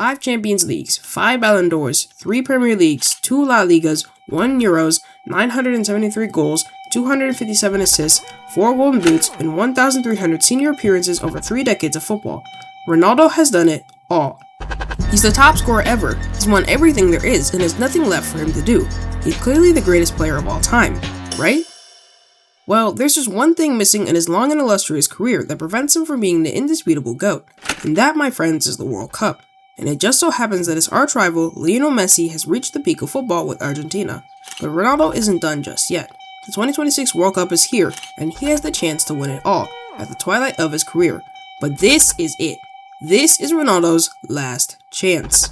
5 Champions Leagues, 5 Ballon d'Ors, 3 Premier Leagues, 2 La Ligas, 1 Euros, 973 goals, 257 assists, 4 Golden Boots, and 1,300 senior appearances over 3 decades of football. Ronaldo has done it all. He's the top scorer ever, he's won everything there is, and there's nothing left for him to do. He's clearly the greatest player of all time, right? Well, there's just one thing missing in his long and illustrious career that prevents him from being the indisputable GOAT, and that, my friends, is the World Cup. And it just so happens that his arch-rival, Lionel Messi, has reached the peak of football with Argentina. But Ronaldo isn't done just yet. The 2026 World Cup is here, and he has the chance to win it all, at the twilight of his career. But this is it. This is Ronaldo's last chance.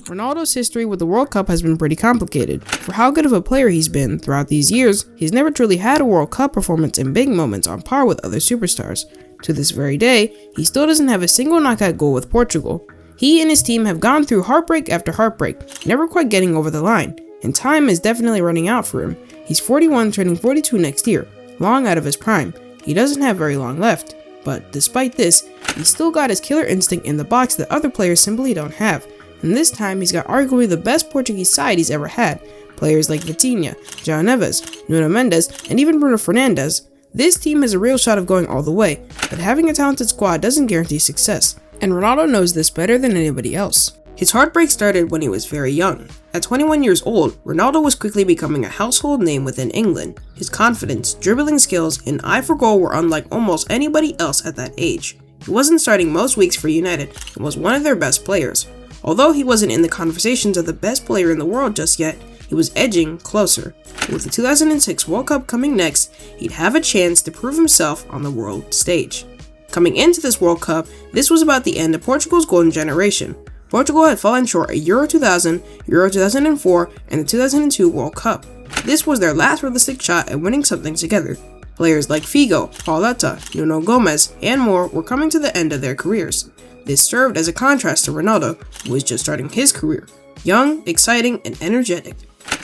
Ronaldo's history with the World Cup has been pretty complicated. For how good of a player he's been throughout these years, he's never truly had a World Cup performance in big moments on par with other superstars. To this very day, he still doesn't have a single knockout goal with Portugal. He and his team have gone through heartbreak after heartbreak, never quite getting over the line, and time is definitely running out for him. He's 41, turning 42 next year, long out of his prime. He doesn't have very long left, but despite this, he's still got his killer instinct in the box that other players simply don't have. And this time, he's got arguably the best Portuguese side he's ever had. Players like Vitinha, João Neves, Nuno Mendes, and even Bruno Fernandes. This team has a real shot of going all the way, but having a talented squad doesn't guarantee success. And Ronaldo knows this better than anybody else. His heartbreak started when he was very young. At 21 years old, Ronaldo was quickly becoming a household name within England. His confidence, dribbling skills, and eye for goal were unlike almost anybody else at that age. He wasn't starting most weeks for United and was one of their best players. Although he wasn't in the conversations of the best player in the world just yet, he was edging closer. With the 2006 World Cup coming next, he'd have a chance to prove himself on the world stage. Coming into this World Cup, this was about the end of Portugal's golden generation. Portugal had fallen short at Euro 2000, Euro 2004, and the 2002 World Cup. This was their last realistic shot at winning something together. Players like Figo, Pauleta, Nuno Gomes, and more were coming to the end of their careers. This served as a contrast to Ronaldo, who was just starting his career. Young, exciting, and energetic.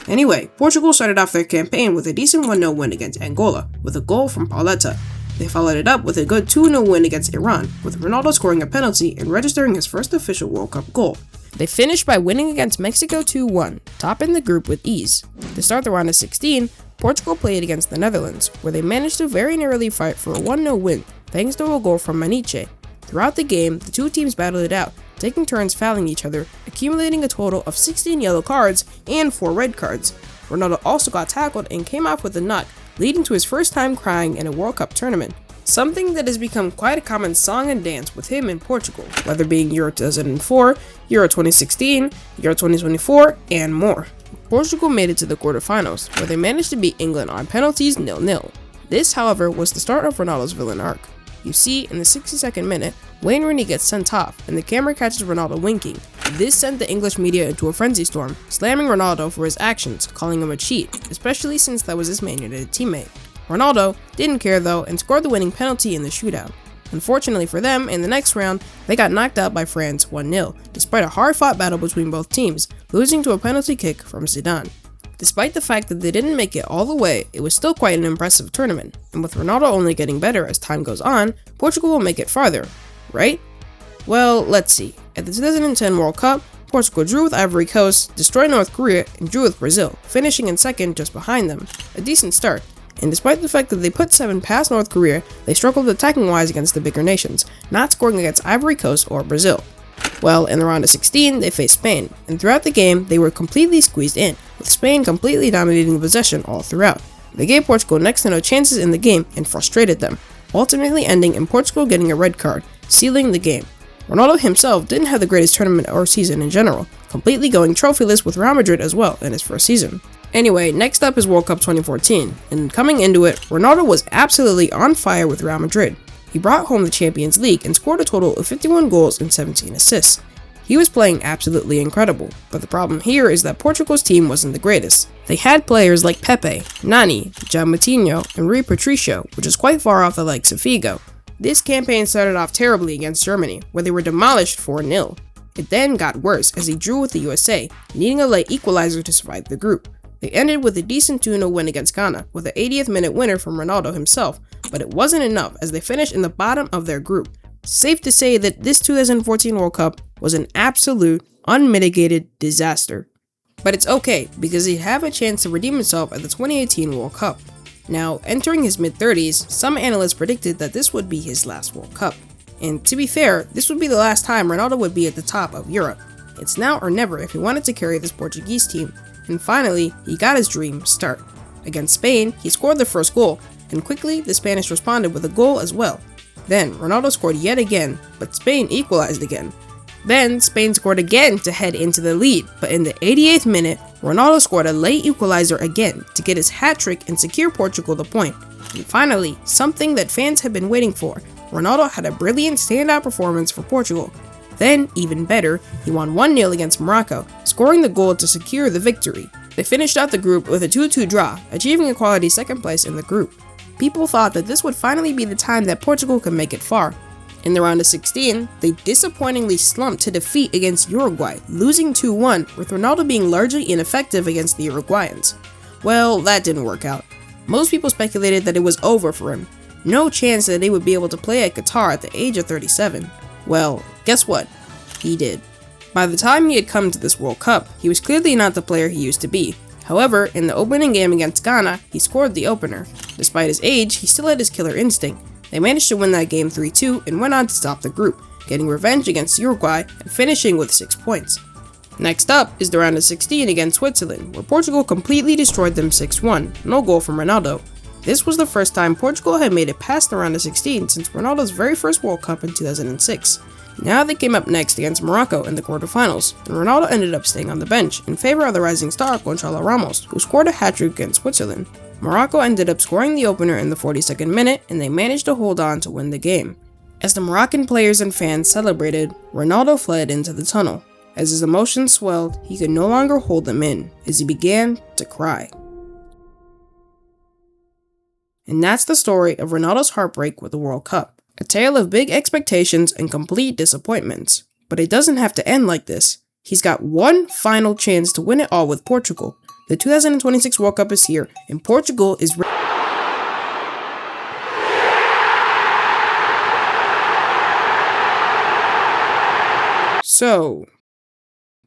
Anyway, Portugal started off their campaign with a decent 1-0 win against Angola, with a goal from Pauleta. They followed it up with a good 2-0 win against Iran, with Ronaldo scoring a penalty and registering his first official World Cup goal. They finished by winning against Mexico 2-1, topping the group with ease. To start the round of 16, Portugal played against the Netherlands, where they managed to very narrowly fight for a 1-0 win, thanks to a goal from Maniche. Throughout the game, the two teams battled it out, taking turns fouling each other, accumulating a total of 16 yellow cards and 4 red cards. Ronaldo also got tackled and came off with a knock, leading to his first time crying in a World Cup tournament. Something that has become quite a common song and dance with him in Portugal, whether being Euro 2004, Euro 2016, Euro 2024, and more. Portugal made it to the quarterfinals, where they managed to beat England on penalties 0-0. This, however, was the start of Ronaldo's villain arc. You see, in the 62nd minute, Wayne Rooney gets sent off, and the camera catches Ronaldo winking. This sent the English media into a frenzy storm, slamming Ronaldo for his actions, calling him a cheat, especially since that was his Man United teammate. Ronaldo didn't care though and scored the winning penalty in the shootout. Unfortunately for them, in the next round, they got knocked out by France 1-0, despite a hard-fought battle between both teams, losing to a penalty kick from Zidane. Despite the fact that they didn't make it all the way, it was still quite an impressive tournament, and with Ronaldo only getting better as time goes on, Portugal will make it farther, right? Well, let's see. At the 2010 World Cup, Portugal drew with Ivory Coast, destroyed North Korea, and drew with Brazil, finishing in second just behind them. A decent start, and despite the fact that they put 7 past North Korea, they struggled attacking-wise against the bigger nations, not scoring against Ivory Coast or Brazil. Well, in the round of 16, they faced Spain, and throughout the game, they were completely squeezed in, with Spain completely dominating the possession all throughout. They gave Portugal next to no chances in the game and frustrated them, ultimately ending in Portugal getting a red card, sealing the game. Ronaldo himself didn't have the greatest tournament or season in general, completely going trophyless with Real Madrid as well in his first season. Anyway, next up is World Cup 2014, and coming into it, Ronaldo was absolutely on fire with Real Madrid. He brought home the Champions League and scored a total of 51 goals and 17 assists. He was playing absolutely incredible, but the problem here is that Portugal's team wasn't the greatest. They had players like Pepe, Nani, João Moutinho, and Rui Patricio, which is quite far off the likes of Figo. This campaign started off terribly against Germany, where they were demolished 4-0. It then got worse as he drew with the USA, needing a late equalizer to survive the group. They ended with a decent 2-0 win against Ghana, with an 80th minute winner from Ronaldo himself, but it wasn't enough as they finished in the bottom of their group. Safe to say that this 2014 World Cup was an absolute, unmitigated disaster. But it's okay, because he'd have a chance to redeem himself at the 2018 World Cup. Now, entering his mid-30s, some analysts predicted that this would be his last World Cup. And to be fair, this would be the last time Ronaldo would be at the top of Europe. It's now or never if he wanted to carry this Portuguese team. And finally, he got his dream start. Against Spain, he scored the first goal, and quickly the Spanish responded with a goal as well. Then, Ronaldo scored yet again, but Spain equalized again. Then, Spain scored again to head into the lead, but in the 88th minute, Ronaldo scored a late equalizer again to get his hat-trick and secure Portugal the point. And finally, something that fans had been waiting for, Ronaldo had a brilliant standout performance for Portugal. Then, even better, he won 1-0 against Morocco, scoring the goal to secure the victory. They finished out the group with a 2-2 draw, achieving a quality second place in the group. People thought that this would finally be the time that Portugal could make it far. In the round of 16, they disappointingly slumped to defeat against Uruguay, losing 2-1, with Ronaldo being largely ineffective against the Uruguayans. Well, that didn't work out. Most people speculated that it was over for him. No chance that they would be able to play at Qatar at the age of 37. Well, guess what? He did. By the time he had come to this World Cup, he was clearly not the player he used to be. However, in the opening game against Ghana, he scored the opener. Despite his age, he still had his killer instinct. They managed to win that game 3-2 and went on to stop the group, getting revenge against Uruguay and finishing with 6 points. Next up is the round of 16 against Switzerland, where Portugal completely destroyed them 6-1, no goal from Ronaldo. This was the first time Portugal had made it past the round of 16 since Ronaldo's very first World Cup in 2006. Now they came up next against Morocco in the quarterfinals, and Ronaldo ended up staying on the bench in favor of the rising star Gonçalo Ramos, who scored a hat-trick against Switzerland. Morocco ended up scoring the opener in the 42nd minute, and they managed to hold on to win the game. As the Moroccan players and fans celebrated, Ronaldo fled into the tunnel. As his emotions swelled, he could no longer hold them in, as he began to cry. And that's the story of Ronaldo's heartbreak with the World Cup. A tale of big expectations and complete disappointments. But it doesn't have to end like this. He's got one final chance to win it all with Portugal. The 2026 World Cup is here, and Portugal is ready. So,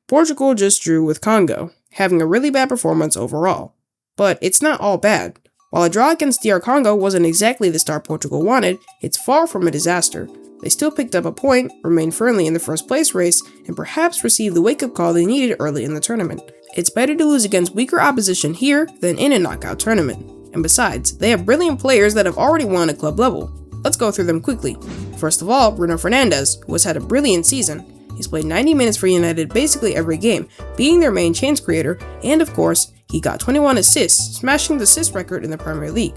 Portugal just drew with Congo, having a really bad performance overall. But it's not all bad. While a draw against DR Congo wasn't exactly the start Portugal wanted, it's far from a disaster. They still picked up a point, remained firmly in the first place race, and perhaps received the wake-up call they needed early in the tournament. It's better to lose against weaker opposition here than in a knockout tournament. And besides, they have brilliant players that have already won at club level. Let's go through them quickly. First of all, Bruno Fernandes, who has had a brilliant season. He's played 90 minutes for United basically every game, being their main chance creator, and of course, he got 21 assists, smashing the assist record in the Premier League.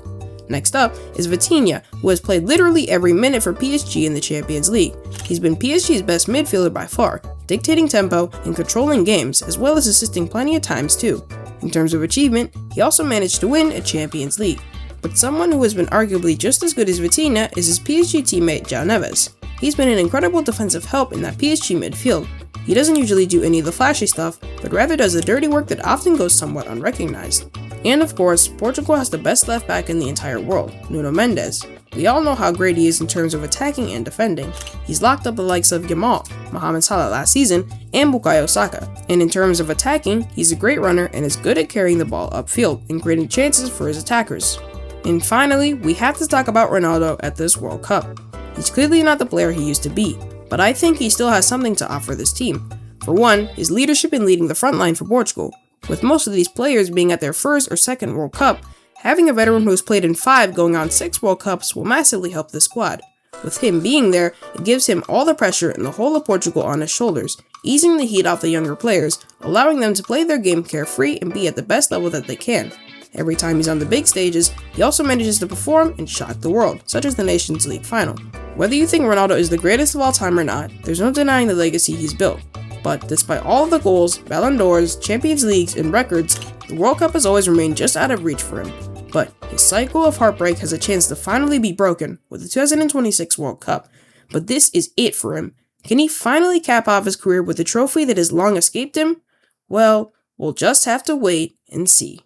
Next up is Vitinha, who has played literally every minute for PSG in the Champions League. He's been PSG's best midfielder by far, dictating tempo and controlling games, as well as assisting plenty of times too. In terms of achievement, he also managed to win a Champions League. But someone who has been arguably just as good as Vitinha is his PSG teammate João Neves. He's been an incredible defensive help in that PSG midfield. He doesn't usually do any of the flashy stuff, but rather does the dirty work that often goes somewhat unrecognized. And of course, Portugal has the best left back in the entire world, Nuno Mendes. We all know how great he is in terms of attacking and defending. He's locked up the likes of Yamal, Mohamed Salah last season, and Bukayo Saka. And in terms of attacking, he's a great runner and is good at carrying the ball upfield and creating chances for his attackers. And finally, we have to talk about Ronaldo at this World Cup. He's clearly not the player he used to be, but I think he still has something to offer this team. For one, his leadership in leading the front line for Portugal. With most of these players being at their first or second World Cup, having a veteran who's played in 5 going on 6 World Cups will massively help the squad. With him being there, it gives him all the pressure and the whole of Portugal on his shoulders, easing the heat off the younger players, allowing them to play their game carefree and be at the best level that they can. Every time he's on the big stages, he also manages to perform and shock the world, such as the Nations League final. Whether you think Ronaldo is the greatest of all time or not, there's no denying the legacy he's built. But despite all of the goals, Ballon d'Ors, Champions Leagues, and records, the World Cup has always remained just out of reach for him. But his cycle of heartbreak has a chance to finally be broken with the 2026 World Cup. But this is it for him. Can he finally cap off his career with a trophy that has long escaped him? Well, we'll just have to wait and see.